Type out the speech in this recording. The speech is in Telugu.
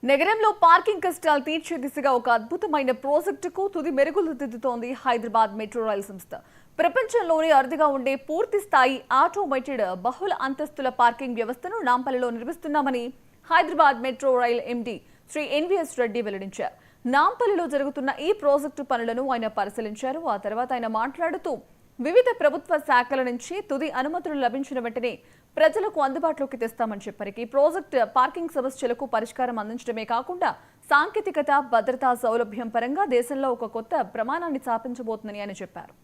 నగరంలో పార్కింగ్ కష్టాలు తీర్చే దిశగా ఒక అద్భుతమైన ప్రాజెక్టుకు తుది మెరుగులు దిద్దుతోంది హైదరాబాద్ మెట్రో రైల్ సంస్థ. ప్రపంచంలోనే అరుదుగా ఉండే పూర్తి స్థాయి ఆటోమేటెడ్ బహుళ అంతస్తుల పార్కింగ్ వ్యవస్థను నాంపల్లిలో నిర్మిస్తున్నామని Hyderabad metro rail MD Shri NVS Reddy వెల్లడించారు. నాంపల్లిలో జరుగుతున్న ఈ ప్రాజెక్టు పనులను ఆయన పరిశీలించారు. ఆ తర్వాత ఆయన మాట్లాడుతూ వివిధ ప్రభుత్వ శాఖల నుంచి తుది అనుమతులు లభించిన వెంటనే ప్రజలకు అందుబాటులోకి తెస్తామని చెప్పారు. ఈ ప్రాజెక్టు పార్కింగ్ సమస్యలకు పరిష్కారం అందించడమే కాకుండా సాంకేతికత, భద్రతా సౌలభ్యం పరంగా దేశంలో ఒక కొత్త ప్రమాణాన్ని స్థాపించబోతుందని ఆయన చెప్పారు.